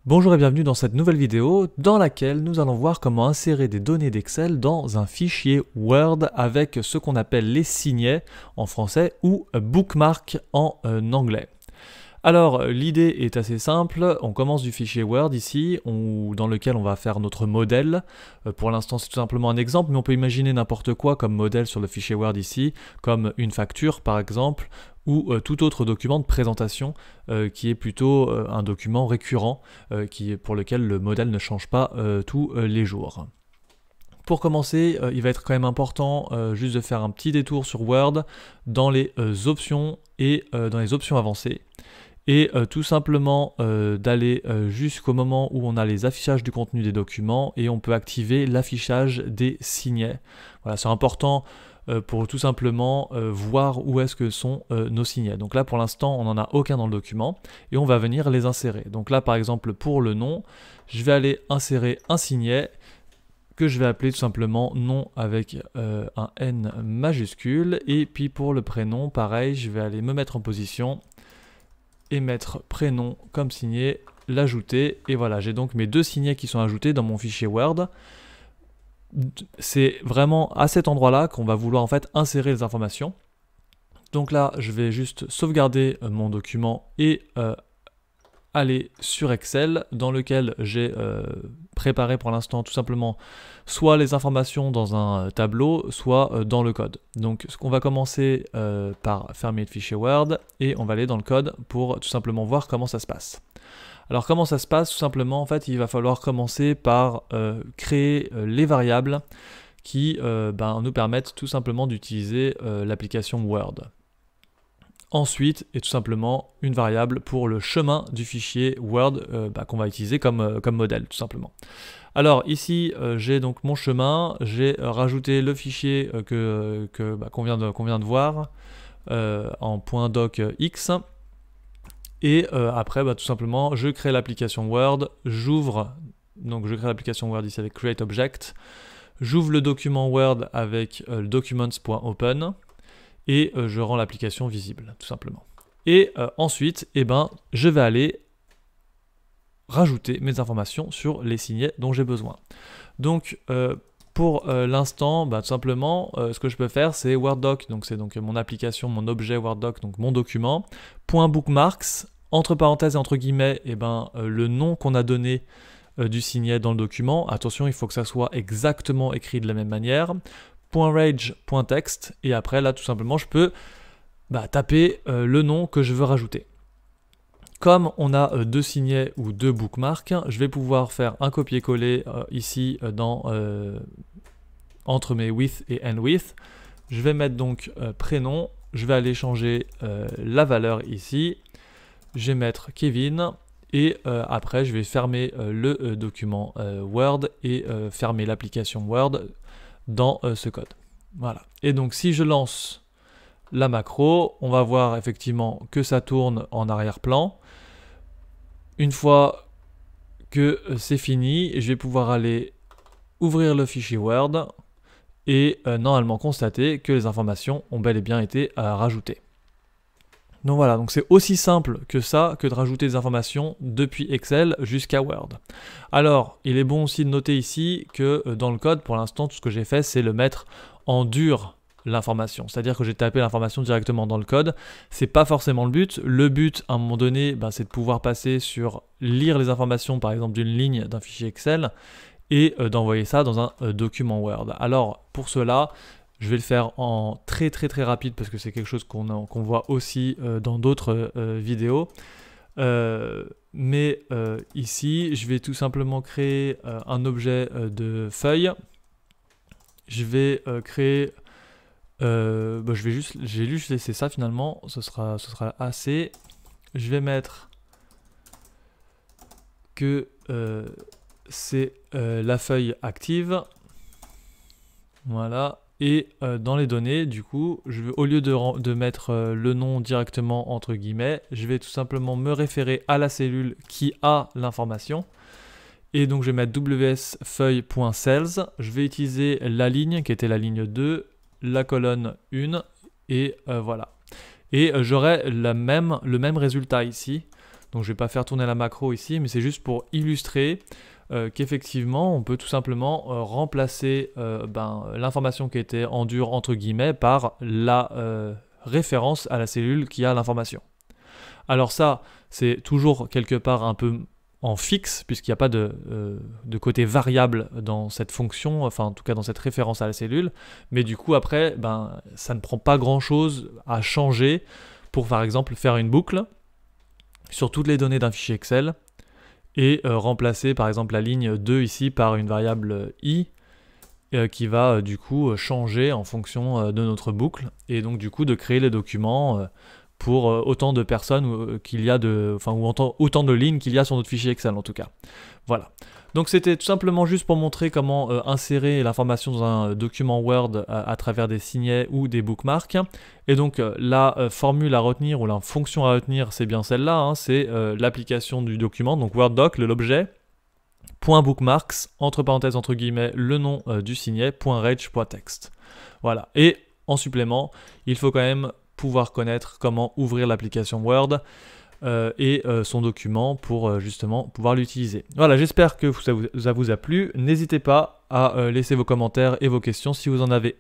Bonjour et bienvenue dans cette nouvelle vidéo dans laquelle nous allons voir comment insérer des données d'Excel dans un fichier Word avec ce qu'on appelle les signets en français ou bookmark en anglais. Alors l'idée est assez simple, on commence du fichier Word ici dans lequel on va faire notre modèle. Pour l'instant c'est tout simplement un exemple, mais on peut imaginer n'importe quoi comme modèle sur le fichier Word ici, comme une facture par exemple, ou tout autre document de présentation qui est plutôt un document récurrent pour lequel le modèle ne change pas tous les jours. Pour commencer, il va être quand même important juste de faire un petit détour sur Word dans les options et dans les options avancées. Et tout simplement d'aller jusqu'au moment où on a les affichages du contenu des documents et on peut activer l'affichage des signets. Voilà, c'est important pour tout simplement voir où est-ce que sont nos signets. Donc là pour l'instant on n'en a aucun dans le document et on va venir les insérer. Donc là par exemple pour le nom, je vais aller insérer un signet que je vais appeler tout simplement nom avec un N majuscule, et puis pour le prénom pareil, je vais aller me mettre en position et mettre prénom comme signet, l'ajouter, et voilà, j'ai donc mes deux signets qui sont ajoutés dans mon fichier Word. C'est vraiment à cet endroit-là qu'on va vouloir en fait insérer les informations. Donc là, je vais juste sauvegarder mon document et aller sur Excel, dans lequel j'ai préparé pour l'instant tout simplement soit les informations dans un tableau, soit dans le code. Donc ce qu'on va commencer par fermer le fichier Word et on va aller dans le code pour tout simplement voir comment ça se passe. Alors comment ça se passe? Tout simplement en fait il va falloir commencer par créer les variables qui nous permettent tout simplement d'utiliser l'application Word. Ensuite, et tout simplement une variable pour le chemin du fichier Word qu'on va utiliser comme modèle, tout simplement. Alors ici, j'ai donc mon chemin, j'ai rajouté le fichier qu'on vient de voir en .docx. Et après, tout simplement, je crée l'application Word, je crée l'application Word ici avec Create Object, j'ouvre le document Word avec documents.open, et je rends l'application visible, tout simplement. Et ensuite, je vais aller rajouter mes informations sur les signets dont j'ai besoin. Donc, pour l'instant, tout simplement, ce que je peux faire, c'est WordDoc, donc c'est donc mon application, mon objet WordDoc, donc mon document, .bookmarks, entre parenthèses et entre guillemets, le nom qu'on a donné du signet dans le document. Attention, il faut que ça soit exactement écrit de la même manière. .rage.text, et après là tout simplement je peux taper le nom que je veux rajouter. Comme on a deux signets ou deux bookmarks, je vais pouvoir faire un copier-coller ici entre mes with et end with. Je vais mettre donc prénom, je vais aller changer la valeur ici, je vais mettre Kevin, et après je vais fermer le document Word et fermer l'application Word dans ce code. Voilà. Et donc si je lance la macro, on va voir effectivement que ça tourne en arrière-plan. Une fois que c'est fini, je vais pouvoir aller ouvrir le fichier Word et normalement constater que les informations ont bel et bien été rajoutées. Donc voilà, donc c'est aussi simple que ça, que de rajouter des informations depuis Excel jusqu'à Word. Alors, il est bon aussi de noter ici que dans le code, pour l'instant, tout ce que j'ai fait, c'est le mettre en dur l'information. C'est-à-dire que j'ai tapé l'information directement dans le code. C'est pas forcément le but. Le but, à un moment donné, c'est de pouvoir passer sur lire les informations, par exemple, d'une ligne d'un fichier Excel et d'envoyer ça dans un document Word. Alors, pour cela, je vais le faire en très rapide parce que c'est quelque chose qu'on voit aussi dans d'autres vidéos. Ici, je vais tout simplement créer un objet de feuille. Je vais créer... j'ai juste laissé ça finalement, ce sera assez. Je vais mettre que c'est la feuille active. Voilà. Et dans les données, du coup, au lieu de mettre le nom directement entre guillemets, je vais tout simplement me référer à la cellule qui a l'information. Et donc je vais mettre wsfeuille.cells. Je vais utiliser la ligne qui était la ligne 2, la colonne 1, et voilà. Et j'aurai le même résultat ici. Donc je ne vais pas faire tourner la macro ici, mais c'est juste pour illustrer qu'effectivement on peut tout simplement remplacer l'information qui était en dur entre guillemets par la référence à la cellule qui a l'information. Alors ça, c'est toujours quelque part un peu en fixe, puisqu'il n'y a pas de côté variable dans cette fonction, enfin en tout cas dans cette référence à la cellule, mais du coup après, ça ne prend pas grand-chose à changer pour par exemple faire une boucle sur toutes les données d'un fichier Excel et remplacer par exemple la ligne 2 ici par une variable i qui va du coup changer en fonction de notre boucle, et donc du coup de créer les documents pour autant de personnes qu'il y a ou autant de lignes qu'il y a sur notre fichier Excel en tout cas. Voilà. Donc c'était tout simplement juste pour montrer comment insérer l'information dans un document Word à travers des signets ou des bookmarks. Et donc la formule à retenir ou la fonction à retenir, c'est bien celle-là, hein, c'est l'application du document, donc Word Doc, l'objet, .bookmarks, entre parenthèses entre guillemets, le nom du signet, .reg.text. Voilà. Et en supplément, il faut quand même pouvoir connaître comment ouvrir l'application Word et son document pour justement pouvoir l'utiliser. Voilà, j'espère que ça vous a plu. N'hésitez pas à laisser vos commentaires et vos questions si vous en avez.